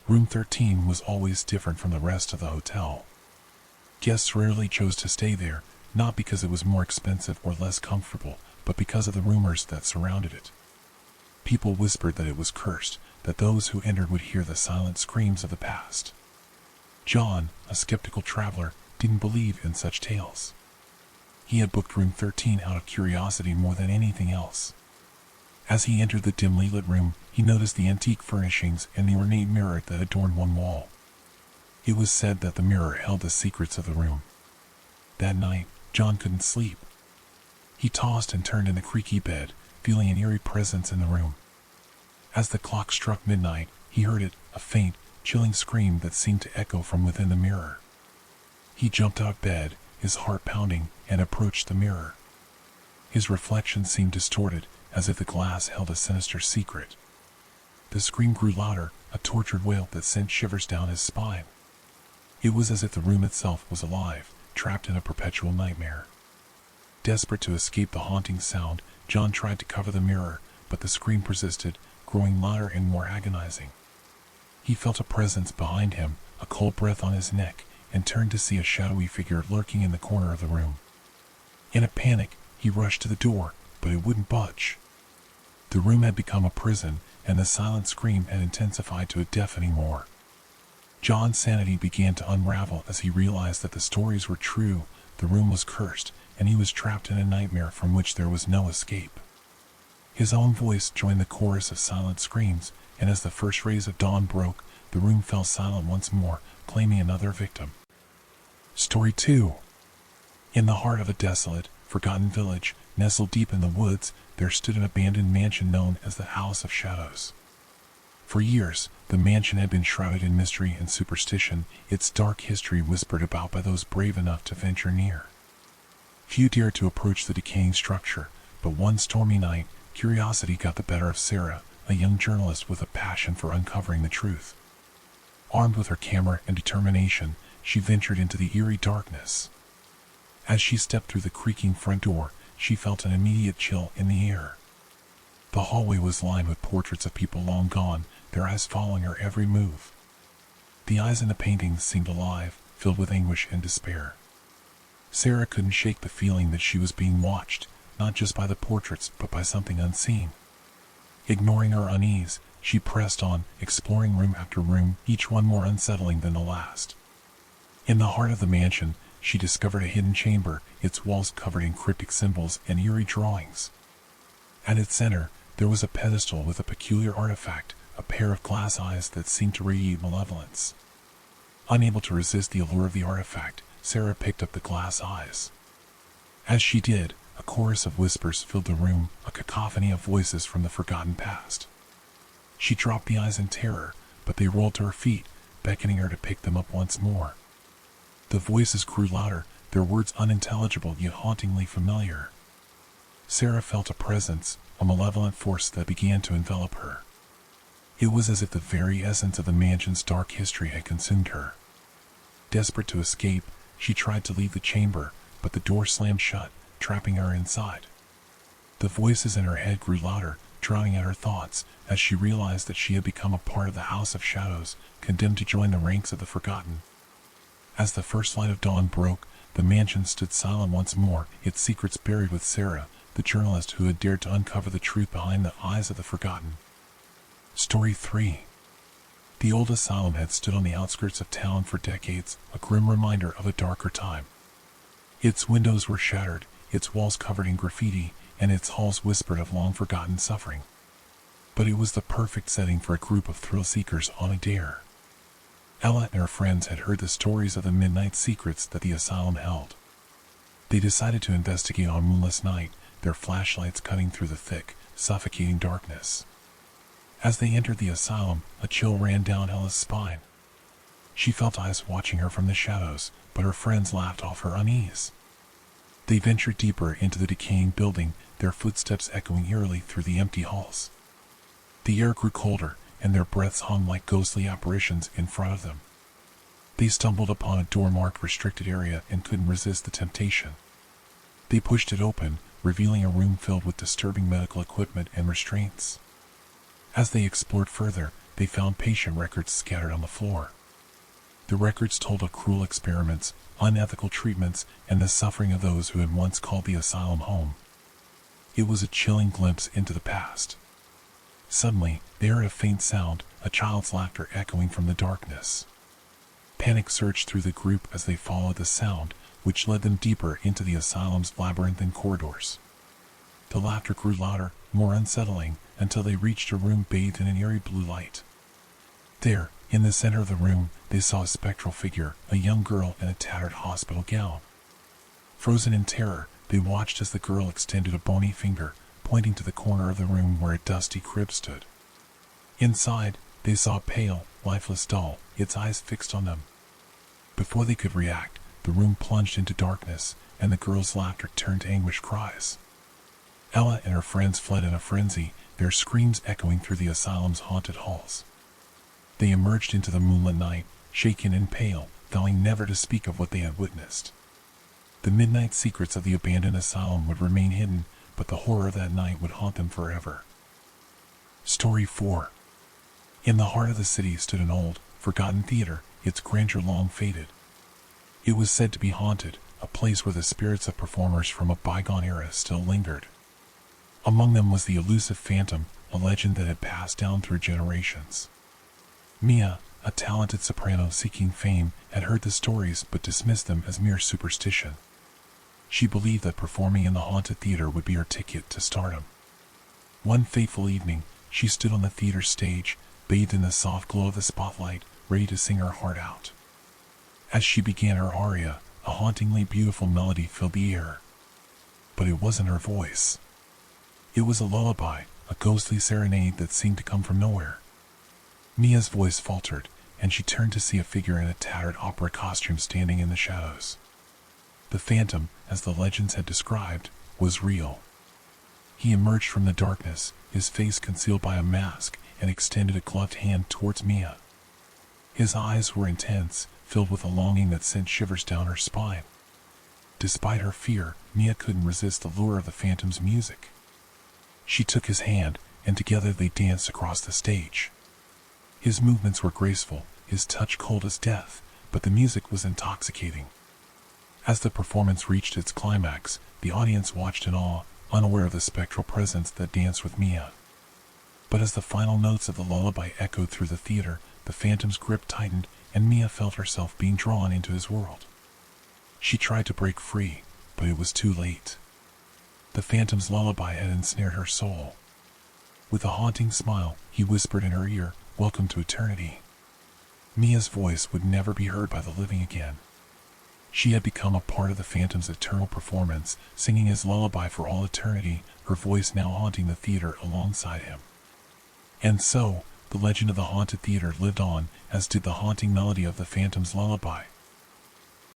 Room 13 was always different from the rest of the hotel. Guests rarely chose to stay there, not because it was more expensive or less comfortable, but because of the rumors that surrounded it. People whispered that it was cursed, that those who entered would hear the silent screams of the past. John, a skeptical traveler, didn't believe in such tales. He had booked room 13 out of curiosity more than anything else. As he entered the dimly lit room, he noticed the antique furnishings and the ornate mirror that adorned one wall. It was said that the mirror held the secrets of the room. That night, John couldn't sleep. He tossed and turned in the creaky bed, feeling an eerie presence in the room. As the clock struck midnight, he heard it, a faint, chilling scream that seemed to echo from within the mirror. He jumped out of bed, his heart pounding, and approached the mirror. His reflection seemed distorted, as if the glass held a sinister secret. The scream grew louder, a tortured wail that sent shivers down his spine. It was as if the room itself was alive, trapped in a perpetual nightmare. Desperate to escape the haunting sound, John tried to cover the mirror, but the scream persisted, growing louder and more agonizing. He felt a presence behind him, a cold breath on his neck, and turned to see a shadowy figure lurking in the corner of the room. In a panic, he rushed to the door, but it wouldn't budge. The room had become a prison, and the silent scream had intensified to a deafening roar. John's sanity began to unravel as he realized that the stories were true, the room was cursed, and he was trapped in a nightmare from which there was no escape. His own voice joined the chorus of silent screams, and as the first rays of dawn broke, the room fell silent once more, claiming another victim. Story 2. In the heart of a desolate, forgotten village, nestled deep in the woods, there stood an abandoned mansion known as the House of Shadows. For years, the mansion had been shrouded in mystery and superstition, its dark history whispered about by those brave enough to venture near. Few dared to approach the decaying structure, but one stormy night, curiosity got the better of Sarah, a young journalist with a passion for uncovering the truth. Armed with her camera and determination, she ventured into the eerie darkness. As she stepped through the creaking front door, she felt an immediate chill in the air. The hallway was lined with portraits of people long gone, their eyes following her every move. The eyes in the paintings seemed alive, filled with anguish and despair. Sarah couldn't shake the feeling that she was being watched, not just by the portraits, but by something unseen. Ignoring her unease, she pressed on, exploring room after room, each one more unsettling than the last. In the heart of the mansion, she discovered a hidden chamber, its walls covered in cryptic symbols and eerie drawings. At its center, there was a pedestal with a peculiar artifact, a pair of glass eyes that seemed to radiate malevolence. Unable to resist the allure of the artifact, Sarah picked up the glass eyes. As she did, a chorus of whispers filled the room, a cacophony of voices from the forgotten past. She dropped the eyes in terror, but they rolled to her feet, beckoning her to pick them up once more. The voices grew louder, their words unintelligible yet hauntingly familiar. Sarah felt a presence, a malevolent force that began to envelop her. It was as if the very essence of the mansion's dark history had consumed her. Desperate to escape, she tried to leave the chamber, but the door slammed shut, trapping her inside. The voices in her head grew louder, drowning out her thoughts, as she realized that she had become a part of the House of Shadows, condemned to join the ranks of the forgotten. As the first light of dawn broke, the mansion stood silent once more, its secrets buried with Sarah, the journalist who had dared to uncover the truth behind the eyes of the forgotten. Story 3. The old asylum had stood on the outskirts of town for decades, a grim reminder of a darker time. Its windows were shattered, its walls covered in graffiti, and its halls whispered of long-forgotten suffering. But it was the perfect setting for a group of thrill-seekers on a dare. Ella and her friends had heard the stories of the midnight secrets that the asylum held. They decided to investigate on a moonless night, their flashlights cutting through the thick, suffocating darkness. As they entered the asylum, a chill ran down Ella's spine. She felt eyes watching her from the shadows, but her friends laughed off her unease. They ventured deeper into the decaying building, their footsteps echoing eerily through the empty halls. The air grew colder, and their breaths hung like ghostly apparitions in front of them. They stumbled upon a door marked restricted area and couldn't resist the temptation. They pushed it open, revealing a room filled with disturbing medical equipment and restraints. As they explored further, they found patient records scattered on the floor. The records told of cruel experiments, unethical treatments, and the suffering of those who had once called the asylum home. It was a chilling glimpse into the past. Suddenly, they heard a faint sound, a child's laughter echoing from the darkness. Panic surged through the group as they followed the sound, which led them deeper into the asylum's labyrinthine corridors. The laughter grew louder, more unsettling, until they reached a room bathed in an eerie blue light. There, in the center of the room, they saw a spectral figure, a young girl in a tattered hospital gown. Frozen in terror, they watched as the girl extended a bony finger, pointing to the corner of the room where a dusty crib stood. Inside, they saw a pale, lifeless doll, its eyes fixed on them. Before they could react, the room plunged into darkness, and the girl's laughter turned to anguished cries. Ella and her friends fled in a frenzy, their screams echoing through the asylum's haunted halls. They emerged into the moonlit night, shaken and pale, vowing never to speak of what they had witnessed. The midnight secrets of the abandoned asylum would remain hidden, but the horror of that night would haunt them forever. Story 4. In the heart of the city stood an old, forgotten theater, its grandeur long faded. It was said to be haunted, a place where the spirits of performers from a bygone era still lingered. Among them was the elusive phantom, a legend that had passed down through generations. Mia, a talented soprano seeking fame, had heard the stories but dismissed them as mere superstition. She believed that performing in the haunted theater would be her ticket to stardom. One fateful evening, she stood on the theater stage, bathed in the soft glow of the spotlight, ready to sing her heart out. As she began her aria, a hauntingly beautiful melody filled the air. But it wasn't her voice. It was a lullaby, a ghostly serenade that seemed to come from nowhere. Mia's voice faltered, and she turned to see a figure in a tattered opera costume standing in the shadows. The phantom, as the legends had described, was real. He emerged from the darkness, his face concealed by a mask, and extended a gloved hand towards Mia. His eyes were intense, filled with a longing that sent shivers down her spine. Despite her fear, Mia couldn't resist the lure of the phantom's music. She took his hand, and together they danced across the stage. His movements were graceful, his touch cold as death, but the music was intoxicating. As the performance reached its climax, the audience watched in awe, unaware of the spectral presence that danced with Mia. But as the final notes of the lullaby echoed through the theater, the phantom's grip tightened, and Mia felt herself being drawn into his world. She tried to break free, but it was too late. The phantom's lullaby had ensnared her soul. With a haunting smile, he whispered in her ear, "Welcome to eternity." Mia's voice would never be heard by the living again. She had become a part of the phantom's eternal performance, singing his lullaby for all eternity, her voice now haunting the theater alongside him. And so, the legend of the haunted theater lived on, as did the haunting melody of the phantom's lullaby.